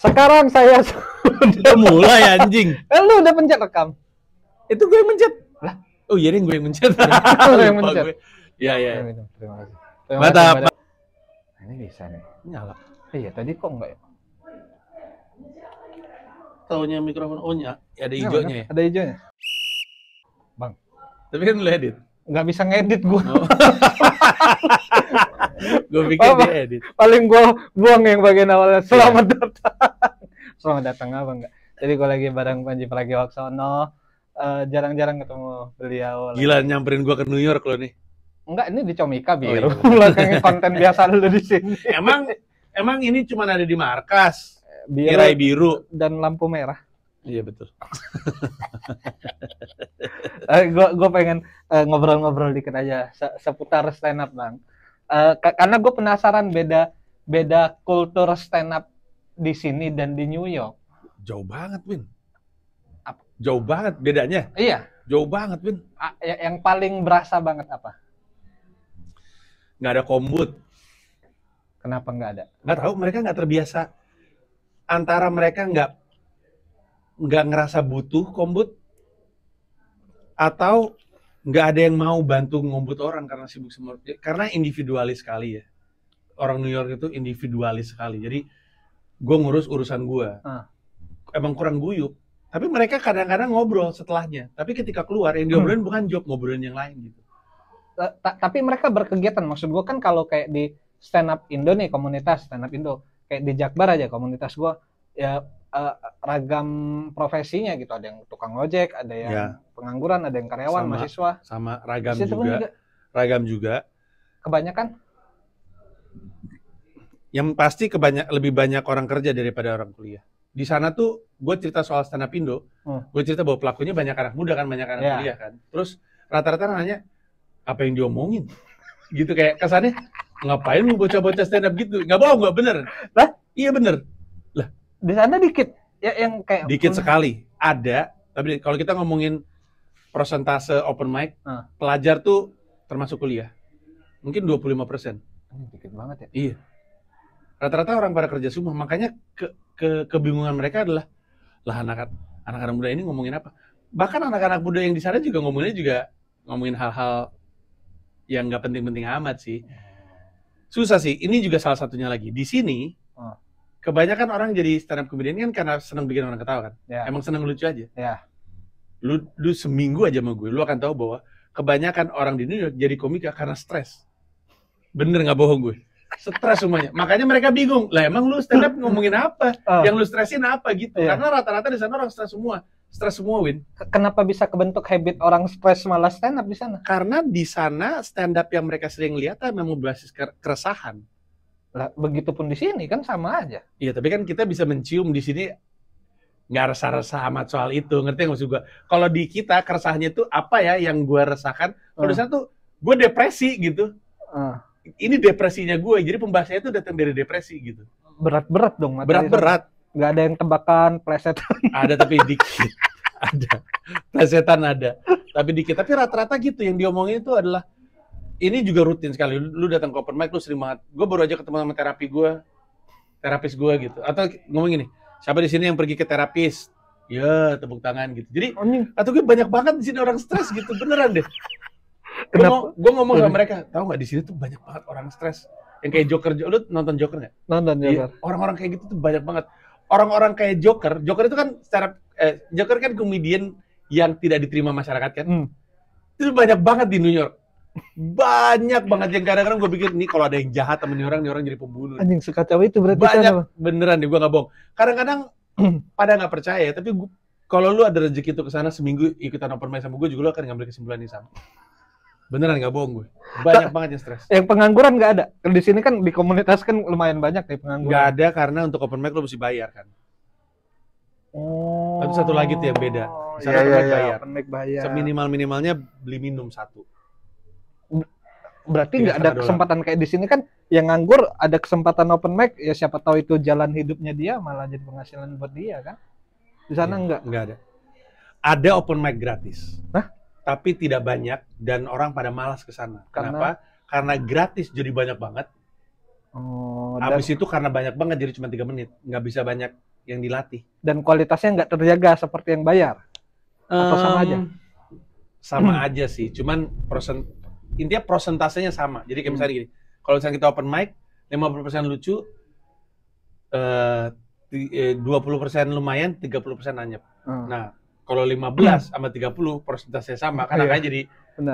Sekarang saya Udah mulai anjing. lu udah pencet rekam. Itu gue yang mencet. Lah? Oh iya deh, gue yang mencet. Lu yang Lupa mencet. gue. Iya, iya. Terima kasih. Mantap. Nah, ini bisa nih. Nyala. Iya, tadi kok enggak ya? Taunya mikrofon on-nya, ya ada Nah, hijaunya ya. Ada hijaunya. Bang, Tapi kan lu edit. nggak bisa ngedit gua. Oh. Gue pikir Apa? dia edit. Paling gua buang yang bagian awalnya. Selamat datang. Selamat datang apa enggak? Jadi gua lagi bareng Panji Pragiwaksono. Jarang-jarang ketemu beliau. Gila nyamperin gue ke New York lo nih. Enggak, ini di Comika biru. iya. Belakangnya konten biasa lu di sini. Emang ini cuma ada di markas. Biru Tirai biru. dan lampu merah. Iya betul. Gue pengen ngobrol-ngobrol dikit aja seputar stand up, Bang. Karena gue penasaran beda kultur stand up di sini dan di New York. Jauh banget, Win. Apa? Jauh banget bedanya. Iya, Jauh banget, Win. yang paling berasa banget apa? Nggak ada kombut. Kenapa nggak ada? Nggak tahu, mereka nggak terbiasa. Antara mereka nggak ngerasa butuh kombut, atau nggak ada yang mau bantu ngombut orang karena sibuk semua. Karena individualis sekali ya. Orang New York itu individualis sekali. Jadi gue ngurus urusan gue. Emang kurang guyup. Tapi mereka kadang-kadang ngobrol setelahnya. Tapi ketika keluar yang diobrolin bukan job, ngobrolin yang lain gitu. Tapi mereka berkegiatan. Maksud gue kan kalau kayak di stand up Indo nih, komunitas stand up Indo, kayak di Jakbar aja komunitas gue ya ragam profesinya gitu. Ada yang tukang ojek, ada yang pengangguran, ada yang karyawan, mahasiswa. Sama ragam juga. Ragam juga. Kebanyakan? Yang pasti lebih banyak orang kerja daripada orang kuliah. Di sana tuh gue cerita soal stand up Indo, gue cerita bahwa pelakunya banyak anak muda kan, banyak anak kuliah kan. Terus rata-rata nanya, apa yang diomongin? Gitu kayak kesannya, ngapain lu bocah-bocah stand up gitu? Nggak bohong, nggak bener. Lah? Iya bener. Lah, di sana dikit. Ya yang kayak dikit sekali. Ada, tapi kalau kita ngomongin persentase open mic, pelajar tuh termasuk kuliah. Mungkin 25%. Dikit banget ya. Iya. Rata-rata orang pada kerja semua, makanya kebingungan mereka adalah lah anak-anak muda ini ngomongin apa? Bahkan anak-anak muda yang di sana juga ngomongin hal-hal yang nggak penting-penting amat sih. Susah sih. Ini juga salah satunya lagi. Di sini kebanyakan orang jadi stand up comedian kan karena senang bikin orang ketawa kan. Ya. Emang senang lucu aja. Ya. Lu seminggu aja sama gue, lu akan tahu bahwa kebanyakan orang di New York jadi komika karena stres. Bener nggak bohong gue. Stres semuanya. Makanya mereka bingung. Lah emang lu stand up ngomongin apa? Yang lu stresin apa gitu? Iya. Karena rata-rata di sana orang stres semua. Stres semua, Win. Kenapa bisa kebentuk habit orang stres malah stand up di sana? Karena di sana stand up yang mereka sering lihat memang berbasis keresahan. Lah, begitupun di sini kan sama aja. Iya, tapi kan kita bisa mencium di sini nggak resah-resah amat soal itu. Ngerti nggak maksud gue? Kalau di kita keresahannya itu apa ya yang gue resahkan? Kalau di sana tuh gue depresi gitu. Ini depresinya gue, jadi pembahasannya itu datang dari depresi gitu. Berat-berat dong. Berat-berat. Nggak ada yang tebakan, plesetan. Ada tapi dikit. Ada. Plesetan ada. Tapi dikit. Tapi rata-rata gitu yang diomongin itu adalah, ini juga rutin sekali. Lu datang ke open mic, lu sering banget. Gue baru aja ketemu sama terapis gue gitu. Atau ngomong gini, siapa di sini yang pergi ke terapis? Ya, tepuk tangan gitu. Jadi, atau gue banyak banget di sini orang stres gitu. Beneran deh. Gue ngomong sama mereka, tahu nggak di sini tuh banyak banget orang stres. Yang kayak Joker, lu nonton Joker nggak? Nonton Joker. Iya, orang-orang kayak gitu tuh banyak banget. Orang-orang kayak Joker itu kan Joker kan komedian yang tidak diterima masyarakat kan. Itu banyak banget di New York. Banyak banget yang kadang-kadang gue pikir nih kalau ada yang jahat sama nih orang jadi pembunuh. Anjing sekacau itu berarti. Banyak beneran nih, gue nggak bohong. Kadang-kadang pada nggak percaya, tapi kalau lu ada rezeki itu kesana seminggu ikutan open mic sama gue juga lu akan ngambil kesimpulan ini sama. Beneran nggak bohong gue. Banyak banget yang stres. Yang pengangguran nggak ada. Di sini kan di komunitas kan lumayan banyak nih pengangguran. Nggak ada karena untuk open mic lo mesti bayar kan. Tapi satu lagi tuh yang beda. Di sana open mic bayar. Seminimal-minimalnya beli minum satu. Berarti nggak ada kesempatan kayak di sini kan yang nganggur ada kesempatan open mic ya siapa tahu itu jalan hidupnya dia malah jadi penghasilan buat dia kan. Di sana nggak ada. Ada open mic gratis. Hah? Tapi tidak banyak dan orang pada malas ke sana. Kenapa? Karena gratis jadi banyak banget. Habis itu karena banyak banget jadi cuma 3 menit. Nggak bisa banyak yang dilatih. Dan kualitasnya nggak terjaga seperti yang bayar. Atau sama aja? Sama aja sih, cuman intinya prosentasenya sama. Jadi kayak misalnya gini, kalau misalnya kita open mic, 50% lucu, 20% lumayan, 30% anyep. Nah, kalau 15 sama 30 persentasenya sama, kan angkanya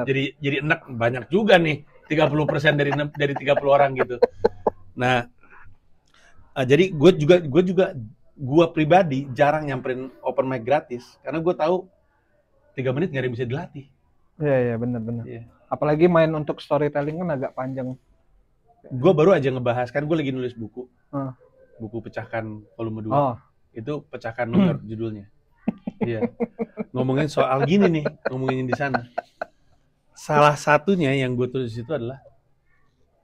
jadi enak, banyak juga nih 30% dari 30 orang gitu. Nah, jadi gue pribadi jarang nyamperin open mic gratis karena gue tahu 3 menit nggak ada yang bisa dilatih. Iya, benar. Yeah. Apalagi main untuk storytelling kan agak panjang. Gue baru aja ngebahas, kan gue lagi nulis buku. Buku Pecahkan volume 2. Itu Pecahkan New York judulnya. Iya. Ngomongin soal gini nih, ngomongin di sana. Salah satunya yang gue tulis itu adalah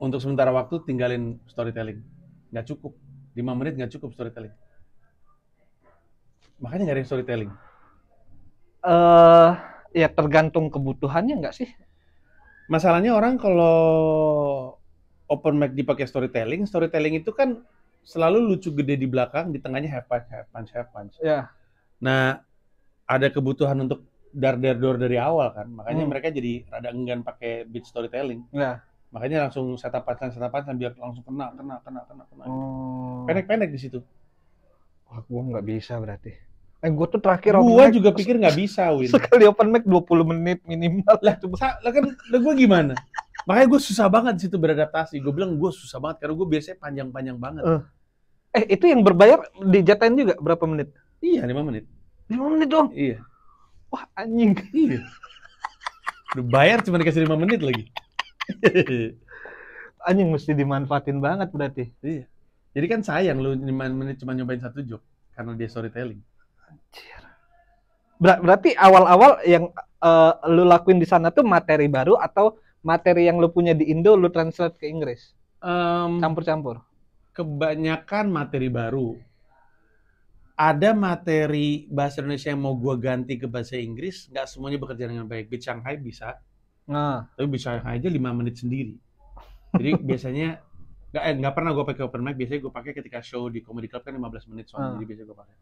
untuk sementara waktu tinggalin storytelling. Nggak cukup. 5 menit nggak cukup storytelling. Makanya nggak ada yang storytelling. Ya tergantung kebutuhannya nggak sih? Masalahnya orang kalau open mic dipakai storytelling itu kan selalu lucu gede di belakang, di tengahnya have punch. Ya. Nah, ada kebutuhan untuk dar-dar-dor dari awal kan, makanya mereka jadi rada enggan pakai beat storytelling. Ya. Makanya langsung setup punch biar langsung kena. Pendek-pendek di situ. Wah, gua nggak bisa berarti. Gue tuh terakhir gua juga pikir nggak bisa, Win. Sekali open mic 20 menit minimal. Lah kan gue gimana? Makanya gue susah banget di situ beradaptasi. Gue bilang gue susah banget karena gue biasanya panjang-panjang banget. Itu yang berbayar dijatain juga berapa menit? Iya, 5 menit. 5 menit dong? Iya. Wah, anjing. Iya. Udah bayar cuma dikasih 5 menit lagi. Anjing mesti dimanfaatin banget berarti. Iya. Jadi kan sayang lu 5 menit cuma nyobain satu joke karena dia storytelling. Anjir. Berarti awal-awal yang lu lakuin di sana tuh materi baru atau materi yang lu punya di Indo lu translate ke Inggris? Campur-campur. Kebanyakan materi baru. Ada materi bahasa Indonesia yang mau gua ganti ke bahasa Inggris, nggak semuanya bekerja dengan baik. Beat Shanghai bisa. Tapi Beat Shanghai aja 5 menit sendiri. Jadi biasanya nggak pernah gua pakai open mic, biasanya gua pakai ketika show di comedy club kan 15 menit soalnya, jadi biasanya gua pakai.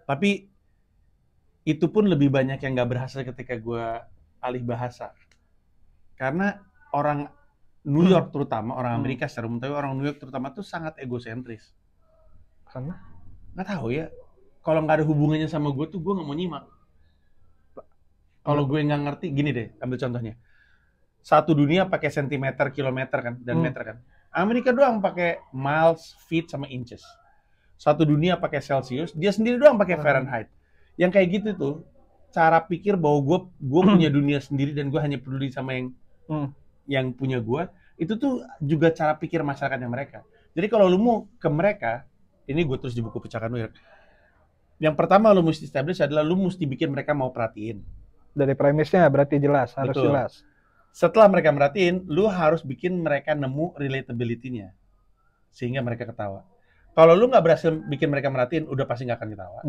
Tapi itu pun lebih banyak yang nggak berhasil ketika gue alih bahasa. Karena orang New York terutama, orang Amerika secara umum, tapi orang New York terutama tuh sangat egosentris. Karena? Nggak tahu ya. Kalau nggak ada hubungannya sama gue tuh gue nggak mau nyimak. Kalau gue nggak ngerti, gini deh, ambil contohnya. Satu dunia pakai sentimeter, kilometer kan, dan meter kan. Amerika doang pakai miles, feet, sama inches. Satu dunia pakai Celsius, dia sendiri doang pakai Fahrenheit. Yang kayak gitu tuh, cara pikir bahwa gue punya dunia sendiri dan gue hanya peduli sama yang punya gue, itu tuh juga cara pikir masyarakatnya mereka. Jadi kalau lu mau ke mereka, ini gue terus di buku Pecahkan New York. Yang pertama lu mesti establish adalah lu mesti bikin mereka mau perhatiin. Dari premisnya berarti jelas, harus betul. Jelas. Setelah mereka merhatiin, lu harus bikin mereka nemu relatability-nya. Sehingga mereka ketawa. Kalau lu nggak berhasil bikin mereka merhatiin, udah pasti nggak akan ketawa.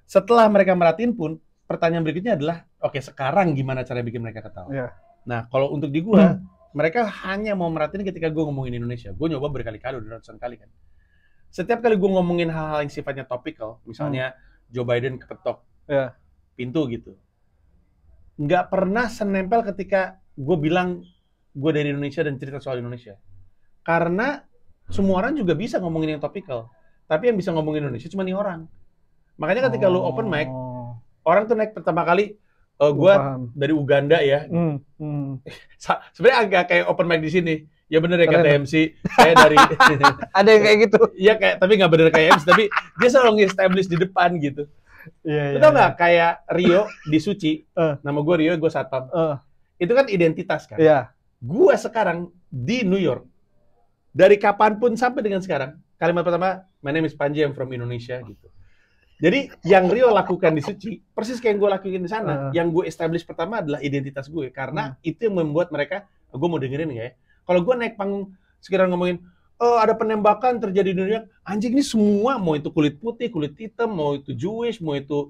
Setelah mereka merhatiin pun, pertanyaan berikutnya adalah, oke, sekarang gimana cara bikin mereka ketawa? Yeah. Nah, kalau untuk di gua, mereka hanya mau merhatiin ketika gua ngomongin Indonesia. Gua nyoba berkali-kali, udah ratusan kali kan. Setiap kali gua ngomongin hal-hal yang sifatnya topical, misalnya Joe Biden kepetok pintu gitu, nggak pernah senempel ketika gua bilang gua dari Indonesia dan cerita soal Indonesia. Karena semua orang juga bisa ngomongin yang topikal, tapi yang bisa ngomongin Indonesia cuma nih orang. Makanya ketika lu open mic, orang tuh naik pertama kali, gue dari Uganda ya. Sebenarnya agak kayak open mic di sini. Ya bener ya kata MC, saya dari. Ada yang kayak gitu. Iya kayak, tapi nggak bener kayak MC, tapi dia selalu nge-establish di depan gitu. Lu tau nggak kayak Rio di Suci, nama gue Rio, gue satpam. Itu kan identitas kan. Gue sekarang di New York. Dari kapanpun sampai dengan sekarang, kalimat pertama, my name is Panji, I'm from Indonesia, gitu. Jadi, yang Rio lakukan di Suci, persis kayak yang gue lakuin di sana, yang gue establish pertama adalah identitas gue, karena itu yang membuat mereka, gue mau dengerin nggak ya? Kalau gue naik panggung, sekarang ngomongin, ada penembakan terjadi di New York, anjing ini semua, mau itu kulit putih, kulit hitam, mau itu Jewish, mau itu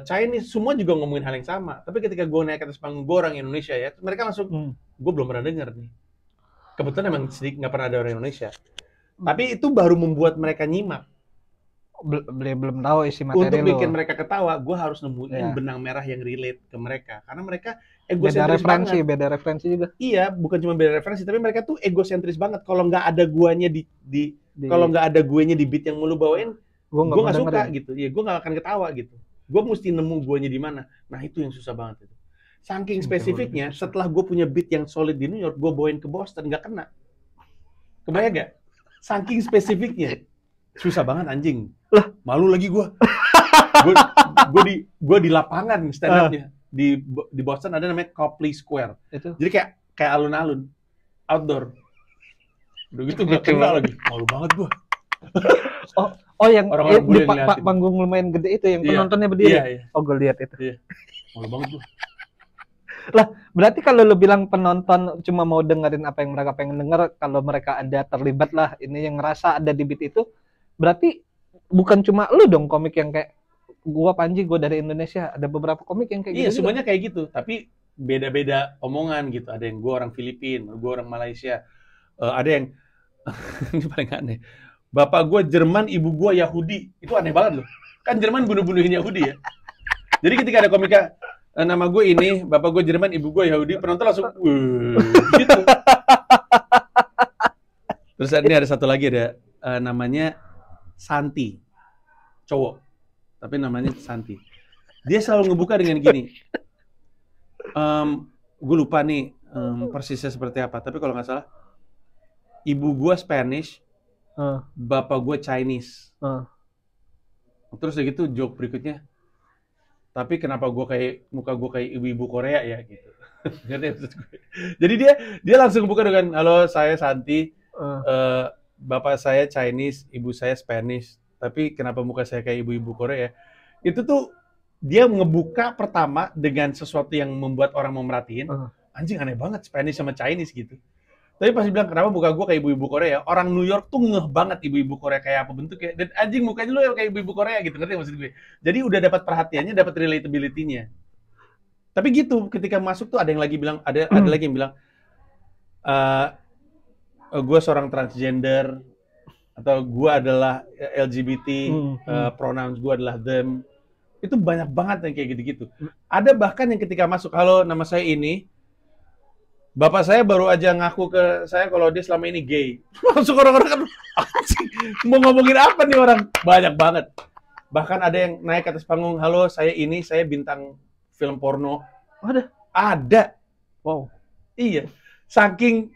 Chinese, semua juga ngomongin hal yang sama. Tapi ketika gue naik ke atas panggung, gue orang Indonesia ya, mereka langsung, gue belum pernah denger nih. Kebetulan emang sedikit nggak pernah ada orang Indonesia. Tapi itu baru membuat mereka nyimak. belum tahu isi materi Untuk lu. bikin mereka ketawa, gue harus nemuin Iya. benang merah yang relate ke mereka. Karena mereka Beda egosentris referensi, banget. beda referensi juga. Iya, bukan cuma beda referensi, tapi mereka tuh egosentris banget. Kalau nggak ada guanya kalau nggak ada guenya di beat yang lu bawain, Gue gue nggak suka gitu. Ya, gue nggak akan ketawa gitu. Gue mesti nemu guanya di mana. Nah, itu yang susah banget itu. Saking spesifiknya, setelah gue punya beat yang solid di New York, gue bawain ke Boston, nggak kena. Kebayang nggak? Saking spesifiknya. Susah banget anjing. Lah, malu lagi gue. Gue di lapangan stand up-nya. Di Boston ada namanya Copley Square. Itu. Jadi kayak alun-alun, outdoor. Udah gitu nggak kena lagi. Malu banget gue. Oh yang Orang-orang di bule ngeliatin. panggung lumayan gede itu yang Iya. penontonnya berdiri. Iya. Oh, gue lihat itu. Iya. Malu banget gue. Berarti kalau lu bilang penonton cuma mau dengerin apa yang mereka pengen denger, kalau mereka ada terlibat lah, ini yang ngerasa ada di beat itu, berarti bukan cuma lu dong komik yang kayak gua Panji, gua dari Indonesia, ada beberapa komik yang kayak Iya, gitu. semuanya kayak gitu. Tapi beda-beda omongan gitu. Ada yang gue orang Filipina, gue orang Malaysia. Ada yang ini paling aneh. Bapak gue Jerman, ibu gue Yahudi. Itu aneh banget loh. Kan Jerman bunuh-bunuhin Yahudi ya. Jadi ketika ada komika, nama gue ini, bapak gue Jerman, ibu gue Yahudi, penonton langsung, gitu. Terus ini ada satu lagi, ada namanya Santi, cowok, tapi namanya Santi. Dia selalu ngebuka dengan gini, gue lupa nih persisnya seperti apa, tapi kalau nggak salah, ibu gue Spanish, bapak gue Chinese. Terus udah gitu joke berikutnya, tapi kenapa muka gue kayak ibu-ibu Korea ya gitu. Jadi dia langsung buka dengan, halo saya Santi, bapak saya Chinese, ibu saya Spanish, tapi kenapa muka saya kayak ibu-ibu Korea? Itu tuh dia ngebuka pertama dengan sesuatu yang membuat orang mau merhatiin. Anjing aneh banget Spanish sama Chinese gitu. Tapi pas bilang kenapa muka gue kayak ibu-ibu Korea, orang New York tuh ngeh banget ibu-ibu Korea kayak apa bentuknya. Dan anjing mukanya lu kayak ibu-ibu Korea gitu, ngerti maksud gue? Jadi udah dapat perhatiannya, dapat relatability-nya. Tapi gitu, ketika masuk tuh ada yang lagi bilang, ada lagi yang bilang, gue seorang transgender, atau gue adalah LGBT, pronouns gue adalah them. Itu banyak banget yang kayak gitu-gitu. Ada bahkan yang ketika masuk, halo nama saya ini, bapak saya baru aja ngaku ke saya kalau dia selama ini gay. Langsung orang-orang kan, mau ngomongin apa nih orang? Banyak banget. Bahkan ada yang naik ke atas panggung, halo saya ini, saya bintang film porno. Ada. Wow. Iya. Saking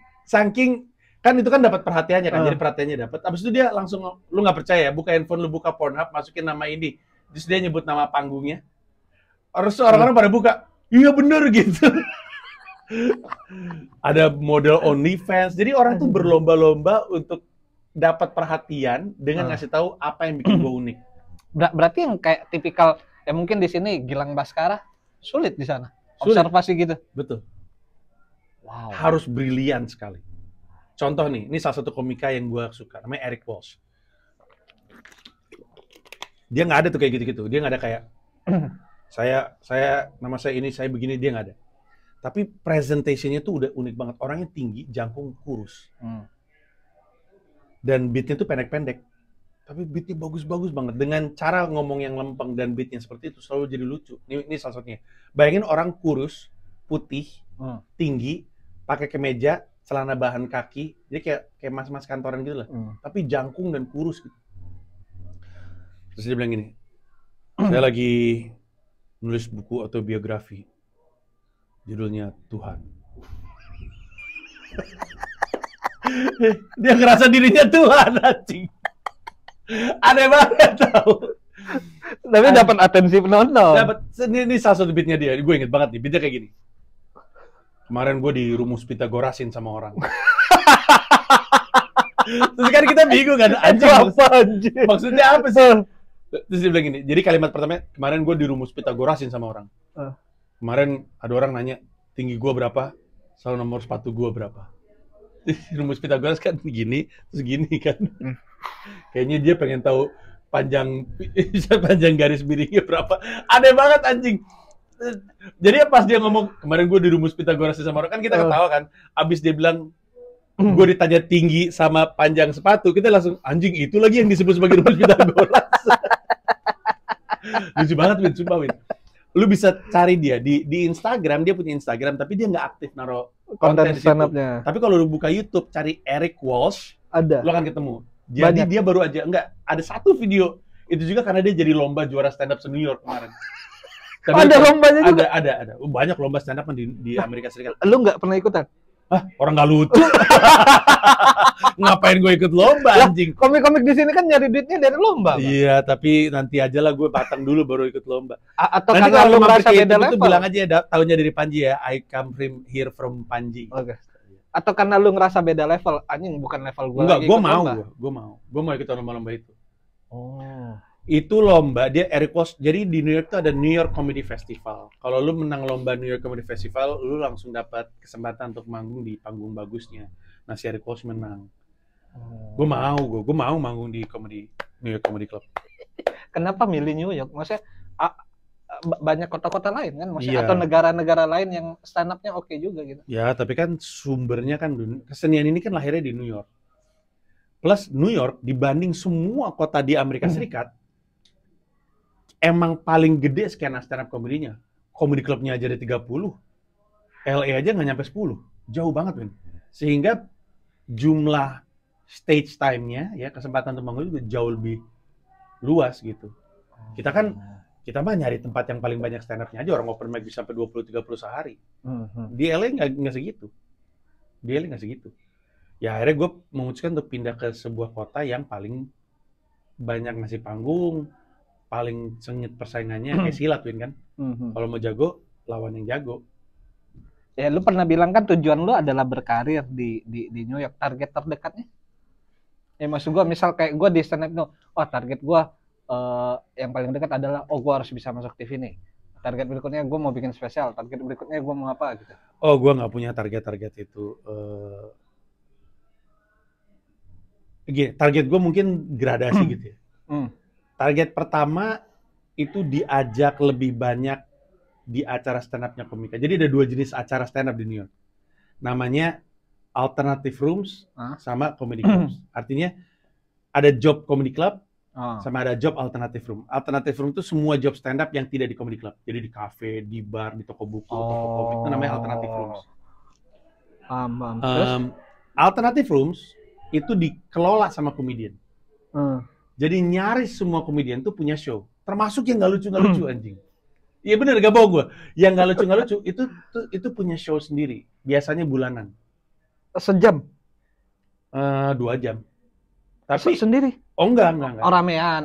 kan itu kan dapat perhatiannya kan, jadi perhatiannya dapat. Abis itu dia langsung, lu nggak percaya, buka handphone lu, buka Pornhub, masukin nama ini. Terus dia nyebut nama panggungnya. Terus orang-orang pada buka, iya bener gitu. Ada model OnlyFans. Jadi orang tuh berlomba-lomba untuk dapat perhatian dengan ngasih tahu apa yang bikin gue unik. Berarti yang kayak tipikal ya mungkin di sini Gilang Baskara sulit di sana. Sulit. Observasi gitu. Betul. Wow. Harus brilian sekali. Contoh nih, ini salah satu komika yang gue suka, namanya Eric Walsh. Dia nggak ada tuh kayak gitu-gitu. Dia nggak ada kayak nama saya ini, saya begini, dia nggak ada. Tapi presentation-nya tuh udah unik banget. Orangnya tinggi, jangkung, kurus. Dan beat-nya tuh pendek-pendek. Tapi beat-nya bagus-bagus banget. Dengan cara ngomong yang lempeng dan beat-nya seperti itu selalu jadi lucu. Ini salah satunya. Bayangin orang kurus, putih, tinggi, pakai kemeja, celana bahan kaki. Jadi kayak mas-mas kantoran gitu lah. Tapi jangkung dan kurus gitu. Terus dia bilang gini, saya lagi nulis buku autobiografi. Judulnya Tuhan. Dia ngerasa dirinya Tuhan, anjing. Aneh banget tau. Tapi dapat atensi penonton. Dapat. Ini salah satu beatnya dia. Gue inget banget nih. Beatnya kayak gini. Kemarin gue di rumus Pitagorasin sama orang. Terus kan kita bingung kan, anjing. Maksudnya apa sih? Terus dia bilang gini. Jadi kalimat pertama, kemarin gue di rumus Pitagorasin sama orang. Kemarin ada orang nanya, tinggi gue berapa, selalu nomor sepatu gue berapa. Rumus Pitagoras kan gini, terus gini kan. Kayaknya dia pengen tahu panjang garis miringnya berapa. Aneh banget anjing. Jadi pas dia ngomong, kemarin gue di rumus Pitagoras sama orang, kan kita ketawa kan. Abis dia bilang, gue ditanya tinggi sama panjang sepatu, kita langsung anjing itu lagi yang disebut sebagai rumus Pythagoras. Lucu banget Win, sumpah Win. Lu bisa cari dia di Instagram, dia punya Instagram tapi dia nggak aktif naruh konten di situ. stand-up-nya. Tapi kalau lu buka YouTube cari Eric Walsh, Ada. lu akan ketemu. Jadi Banyak. dia baru aja ada satu video itu juga karena dia jadi lomba juara stand up se-New York kemarin. Tapi Ada lombanya juga. Ada. Banyak lomba stand up di Amerika Serikat. Lu nggak pernah ikutan? Hah, orang nggak lucu. Ngapain gue ikut lomba anjing? Komik-komik di sini kan nyari duitnya dari lomba. Bang. Iya, tapi nanti aja lah gue batang dulu baru ikut lomba. Atau Nanti karena lu mampir merasa ke beda YouTube, level. bilang aja tahunnya dari Panji ya. I come from Panji. Oke. Atau karena lu ngerasa beda level, anjing bukan level gua Enggak, lagi. gue mau ikut lomba-lomba itu. Oh. Itu lomba dia Eric Walsh. Jadi di New York tuh ada New York Comedy Festival. Kalau lu menang lomba New York Comedy Festival, lu langsung dapat kesempatan untuk manggung di panggung bagusnya. Nah, si Eric Walsh menang. Gue mau manggung di New York Comedy Club. Kenapa milih New York? Maksudnya banyak kota-kota lain kan, maksudnya Iya. atau negara-negara lain yang stand up-nya oke juga gitu. Ya, tapi kan sumbernya kan kesenian ini kan lahirnya di New York. Plus New York dibanding semua kota di Amerika Serikat emang paling gede skena stand up komedinya. Comedy club-nya aja ada 30. LA aja nggak nyampe 10. Jauh banget, men. Sehingga jumlah stage time-nya ya kesempatan untuk manggung itu jauh lebih luas gitu. Kita mah nyari tempat yang paling banyak stand up-nya aja, orang open mic bisa sampai 20-30 sehari. Di LA nggak segitu. Ya akhirnya gue memutuskan untuk pindah ke sebuah kota yang paling banyak ngasih panggung, paling sengit persaingannya, kayak silat Win kan. Kalau mau jago, lawan yang jago. Ya lu pernah bilang kan tujuan lu adalah berkarir di New York. Target terdekatnya? Ya maksud gua misal kayak gua di stand up itu, target gua yang paling dekat adalah gua harus bisa masuk TV nih. Target berikutnya gua mau bikin spesial, target berikutnya gua mau apa gitu. Oh, gua nggak punya target-target itu. Target gua mungkin gradasi gitu ya. Target pertama itu diajak lebih banyak di acara stand up-nya komika. Jadi ada 2 jenis acara stand up di New York. Namanya alternative rooms sama comedy clubs. Artinya ada job comedy club sama ada job alternative room. Alternative room itu semua job stand up yang tidak di comedy club. Jadi di kafe, di bar, di toko buku, toko komik itu namanya alternative rooms. Terus? Alternative rooms itu dikelola sama komedian. Jadi nyaris semua komedian tuh punya show. Termasuk yang nggak lucu anjing. Iya bener, gak bohong gue. Yang nggak lucu itu punya show sendiri. Biasanya bulanan. Sejam? 2 jam. Tapi sendiri? Oh enggak. Oh ramean.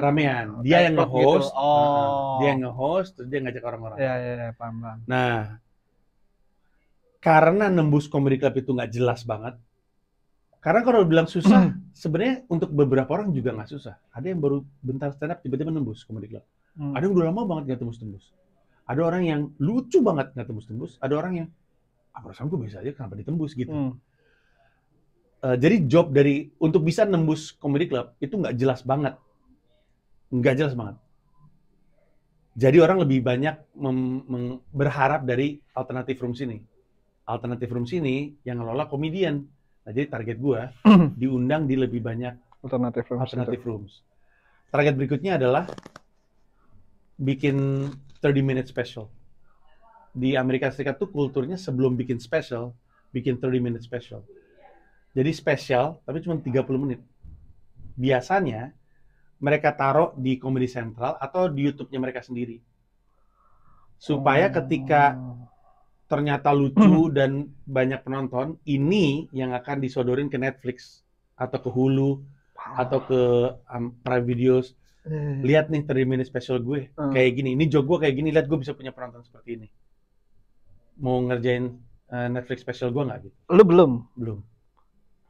Dia yang nge-host. Gitu. Dia yang nge-host, terus dia ngajak orang-orang. Ya, paham. Nah, karena nembus comedy club itu nggak jelas banget. Karena kalau bilang susah, sebenarnya untuk beberapa orang juga nggak susah. Ada yang baru bentar stand up tiba-tiba nembus comedy club. Ada yang udah lama banget nggak tembus-tembus. Ada orang yang lucu banget nggak tembus-tembus. Ada orang yang, perasaan gue biasa aja kenapa ditembus gitu. Jadi job untuk bisa nembus comedy club itu nggak jelas banget. Jadi orang lebih banyak berharap dari alternative rooms ini. Alternative rooms ini yang ngelola komedian. Nah, jadi target gue diundang di lebih banyak alternative rooms. Target berikutnya adalah bikin 30 minute special. Di Amerika Serikat tuh kulturnya sebelum bikin special, bikin 30 minute special. Jadi spesial, tapi cuma 30 menit. Biasanya mereka taruh di Comedy Central atau di YouTube-nya mereka sendiri. Supaya ketika ternyata lucu dan banyak penonton, ini yang akan disodorin ke Netflix atau ke Hulu atau ke Prime Videos. Lihat nih 30 minute special gue kayak gini. Ini joke gue kayak gini, lihat gue bisa punya penonton seperti ini. Mau ngerjain Netflix special gue nggak gitu? Lu belum? Belum.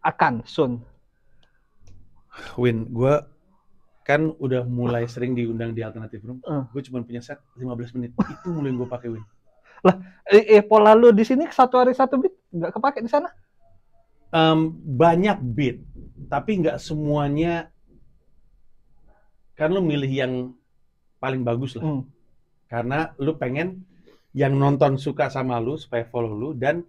Akan, soon. Win, gue kan udah mulai sering diundang di alternative room. Gue cuma punya set 15 menit. Itu mulai gue pakai Win. Lah, pola lu di sini 1 hari 1 beat nggak kepake di sana? Banyak beat, tapi nggak semuanya. Kan lu milih yang paling bagus lah. Karena lu pengen yang nonton suka sama lu supaya follow lu dan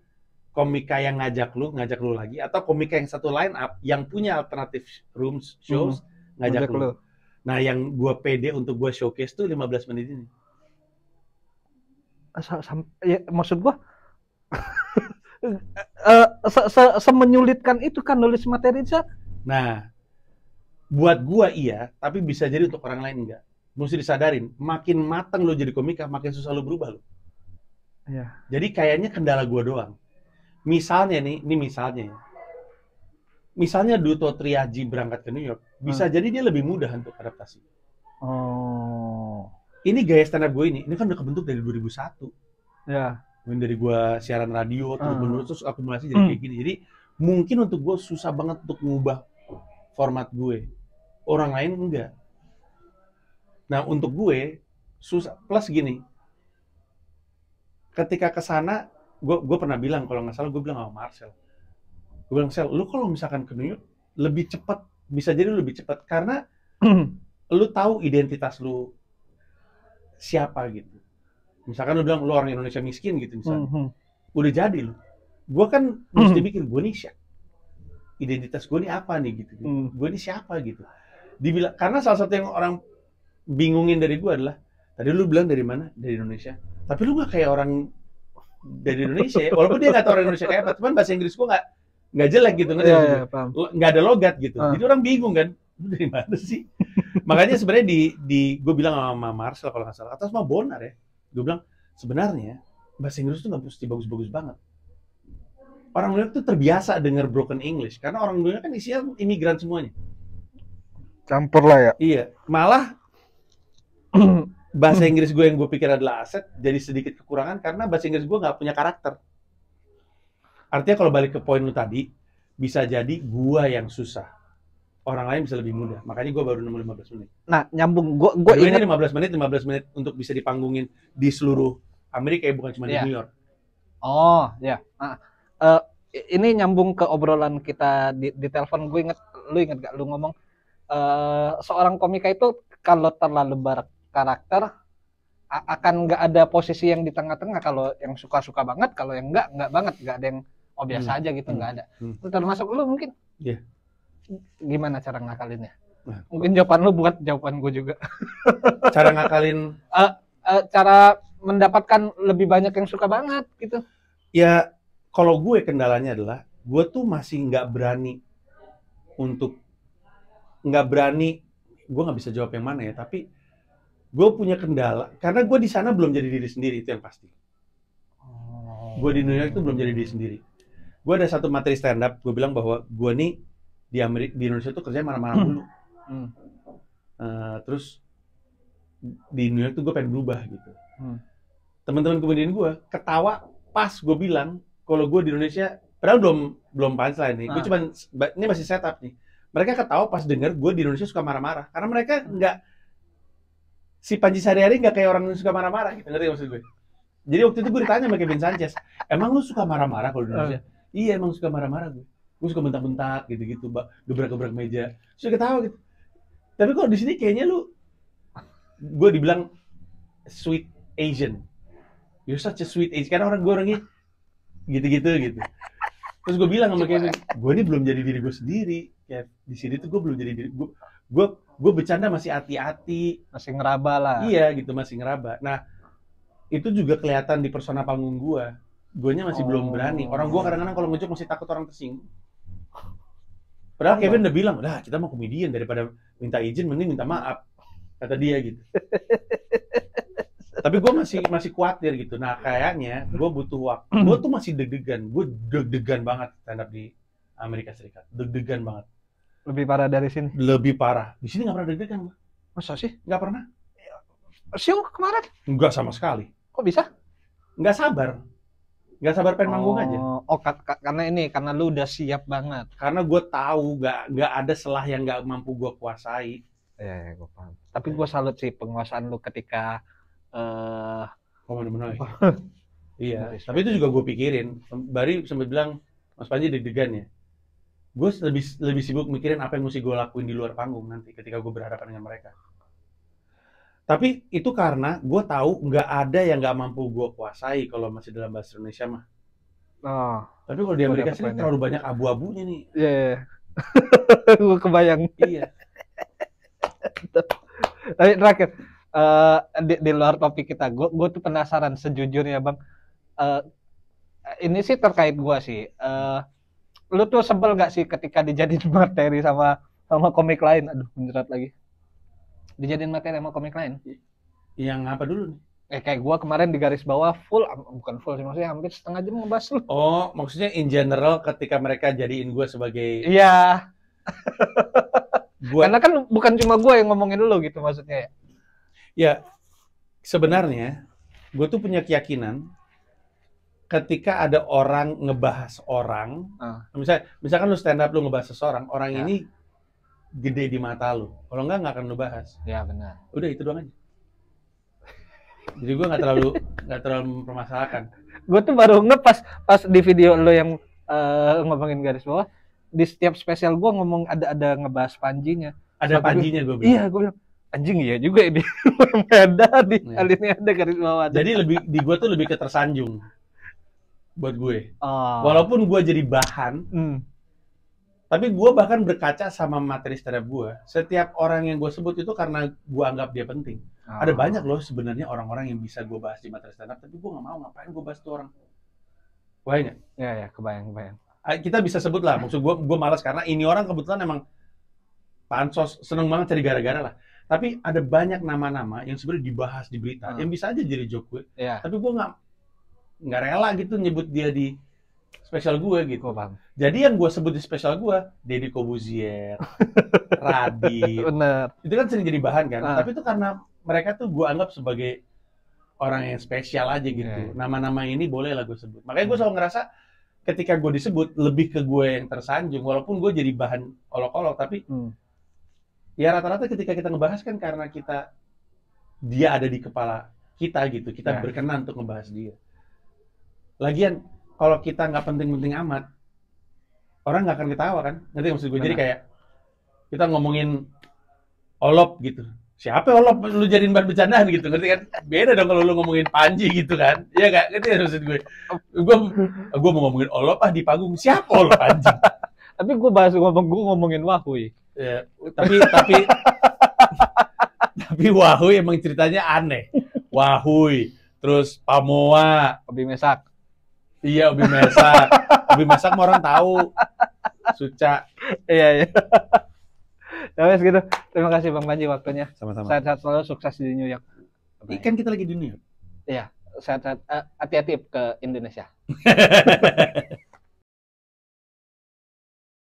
komika yang ngajak lu lagi, atau komika yang satu line up yang punya alternative rooms shows ngajak lu. Nah, yang gue pede untuk gue showcase tuh 15 menit ini. Ya, maksud gue semenyulitkan itu kan nulis materi aja. Nah, buat gue iya, tapi bisa jadi untuk orang lain enggak. Mesti disadarin, makin matang lu jadi komika, makin susah lu berubah lu. Iya. Jadi kayaknya kendala gue doang. Misalnya nih, ini misalnya ya. Misalnya Duto Triaji berangkat ke New York, bisa jadi dia lebih mudah untuk adaptasi. Oh. Ini gaya stand up gue ini kan udah kebentuk dari 2001. Ya. Dari gue siaran radio, terus akumulasi jadi kayak gini. Jadi mungkin untuk gue susah banget untuk mengubah format gue. Orang lain enggak. Nah, untuk gue susah. Plus gini, ketika kesana, gue pernah bilang, kalau nggak salah gue bilang sama Marcel. Gue bilang, Sel, lu kalau misalkan ke New York, lebih cepat, bisa jadi lebih cepat. Karena lu tahu identitas lu siapa gitu. Misalkan lu bilang, lu orang Indonesia miskin gitu misalnya. Udah jadi lu. Gue kan mesti mikir, gue nih siapa? Identitas gue nih apa nih gitu. Gue nih siapa gitu. Dibilang, karena salah satu yang orang bingungin dari gue adalah, tadi lu bilang dari mana? Dari Indonesia. Tapi lu gak kayak orang dari Indonesia ya. Walaupun dia gak tahu orang Indonesia kayak apa. Cuman bahasa Inggris gue nggak jelek gitu, nggak ada logat gitu. Jadi orang bingung kan, lu dari mana sih? Makanya sebenarnya gue bilang sama Marcel kalau nggak salah, atau sama Bonar ya, gue bilang sebenarnya bahasa Inggris tuh nggak mesti bagus-bagus banget. Orang New York tuh terbiasa dengar broken English, karena orang New York kan isinya imigran semuanya. Campur lah ya. Iya, malah bahasa Inggris gue yang gue pikir adalah aset, jadi sedikit kekurangan karena bahasa Inggris gue nggak punya karakter. Artinya kalau balik ke poin lu tadi, bisa jadi gua yang susah. Orang lain bisa lebih mudah. Makanya gua baru nemu 15 menit. Nah, nyambung. Gua ingat 15 menit untuk bisa dipanggungin di seluruh Amerika ya, bukan cuma di New York. Oh, ya. Ini nyambung ke obrolan kita di telepon. Lu inget gak lu ngomong seorang komika itu kalau terlalu berkarakter akan nggak ada posisi yang di tengah-tengah. Kalau yang suka-suka banget, kalau yang nggak banget, nggak ada yang biasa aja gitu, nggak ada. Termasuk lu mungkin. Iya. Gimana cara ngakalinnya? Mungkin jawaban lu buat jawaban gue juga. Cara ngakalin? Cara mendapatkan lebih banyak yang suka banget gitu. Ya, kalau gue kendalanya adalah gue tuh masih nggak berani, gue nggak bisa jawab yang mana ya, tapi gue punya kendala karena gue di sana belum jadi diri sendiri, itu yang pasti. Gue di New York itu belum jadi diri sendiri. Gue ada satu materi stand up, gue bilang bahwa gue nih di Indonesia tuh kerjanya marah-marah dulu. Terus di New York tuh gue pengen berubah gitu. Teman-teman kemudian gue ketawa pas gue bilang kalau gue di Indonesia, padahal belum punchline nih. Gue cuman ini masih setup nih. Mereka ketawa pas denger gue di Indonesia suka marah-marah karena mereka nggak, si Panji sehari-hari nggak kayak orang yang suka marah-marah gitu, ngerti maksud gue? Jadi waktu itu gue ditanya sama Kevin Sanchez, emang lu suka marah-marah kalau di Indonesia? Iya, emang suka marah-marah gue. Gue suka bentak-bentak gitu-gitu, gebrak-gebrak meja. Terus ketawa gitu. Tapi kalau di sini kayaknya gue dibilang sweet Asian. You're such a sweet Asian. Karena gue orangnya gitu-gitu gitu. Terus gue bilang sama Kevin, gue ini belum jadi diri gue sendiri. Kayak di sini tuh gue belum jadi diri gue bercanda masih hati-hati, masih ngeraba lah. Iya gitu, masih ngeraba. Nah, itu juga kelihatan di persona panggung gue. Guanya masih belum berani. Orang gue kadang-kadang kalau nge-joke masih takut orang tersinggung. Padahal Kevin udah bilang, "Lah, kita mau komedian, daripada minta izin mending minta maaf." Kata dia gitu. Tapi gue masih khawatir gitu. Nah, kayaknya gue butuh waktu. Gue tuh masih deg-degan. Gue deg-degan banget stand up di Amerika Serikat. Deg-degan banget. Lebih parah dari sini? Lebih parah. Di sini nggak pernah deg-degan gue. Masa sih? Nggak pernah. Show kemarin? Nggak sama sekali. Kok bisa? Nggak sabar pengen manggung aja. Karena lu udah siap banget. Karena gue tahu nggak ada celah yang nggak mampu gue kuasai. Ya, gue paham. Tapi gue salut sih penguasaan lu ketika bener-bener. Iya. Tapi itu juga gue pikirin. Bari sempat bilang, Mas Panji deg-degan ya. Gue lebih sibuk mikirin apa yang mesti gue lakuin di luar panggung nanti ketika gue berhadapan dengan mereka. Tapi itu karena gue tahu nggak ada yang nggak mampu gue kuasai kalau masih dalam bahasa Indonesia mah. Tapi kalau di Gua Amerika dapet Serikat poinnya. terlalu banyak abu-abunya nih. Iya. Yeah. Gue kebayang. Iya. Tapi terakhir, di luar topik kita, gue tuh penasaran sejujurnya bang. Ini sih terkait gue sih. Lu tuh sebel gak sih ketika dijadiin materi sama komik lain? Aduh, menjerat lagi. Dijadiin materi sama komik lain. Yang apa dulu nih? Kayak gue kemarin di garis bawah bukan full sih, maksudnya hampir setengah jam ngebahas lu. Oh, maksudnya in general ketika mereka jadiin gue sebagai... Iya. Gua... Karena kan bukan cuma gue yang ngomongin lu gitu maksudnya ya. Ya, sebenarnya gue tuh punya keyakinan ketika ada orang ngebahas orang, misalkan lu stand up lu ngebahas seseorang, orang ini gede di mata lu, kalau nggak akan lu bahas. Ya benar. Udah itu doang aja. Jadi gue nggak terlalu mempermasalahkan. Gue tuh baru pas di video lo yang ngomongin garis bawah, di setiap spesial gue ngomong ada ngebahas Panjinya. Ada Panjinya gue bilang. Iya, gue bilang anjing iya juga ini. Ada di kali ini ada garis bawah. Jadi di gue tuh lebih ke tersanjung buat gue. Walaupun gue jadi bahan, tapi gue bahkan berkaca sama materi stand up gue. Setiap orang yang gue sebut itu karena gue anggap dia penting. Ada banyak loh sebenarnya orang-orang yang bisa gue bahas di materi stand up, tapi gue nggak mau, ngapain gue bahas tuh orang. Kebayang nggak? Ya, kebayang. Kita bisa sebut lah, maksud gue malas karena ini orang kebetulan emang pansos, seneng banget cari gara-gara lah. Tapi ada banyak nama-nama yang sebenarnya dibahas di berita, yang bisa aja jadi joke gue. Tapi gue nggak rela gitu nyebut dia di spesial gue gitu. Jadi yang gue sebut di spesial gue, Deddy Corbuzier, Radit. Bener. Itu kan sering jadi bahan kan. Tapi itu karena mereka tuh gue anggap sebagai orang yang spesial aja gitu. Nama-nama ini boleh lah gue sebut. Makanya gue selalu ngerasa ketika gue disebut lebih ke gue yang tersanjung. Walaupun gue jadi bahan olok-olok, tapi ya rata-rata ketika kita ngebahas kan karena dia ada di kepala kita gitu. Kita berkenan untuk ngebahas dia. Lagian kalau kita nggak penting-penting amat, orang nggak akan ketawa kan? Ngerti maksud gue? Jadi kayak kita ngomongin Olop gitu. Siapa Olop? Lu jadiin bahan bercandaan gitu, ngerti kan? Beda dong kalau lu ngomongin Panji gitu kan? Iya nggak? Ngerti kan maksud gue? Gue mau ngomongin Olop di panggung. Siapa Olop Panji? Tapi gue ngomongin Wahui. Ya, tapi Wahui emang ceritanya aneh. Wahui, terus Pamoa, Obi Mesak. Iya, Obi Mesak. Obi Mesak mah orang tahu. Suca. Iya. Ya wes gitu. Terima kasih Bang Panji waktunya. Sama-sama. Sehat-sehat selalu, sukses di New York. Kan kita lagi di New York. Iya, sehat-sehat. Hati-hati ke Indonesia.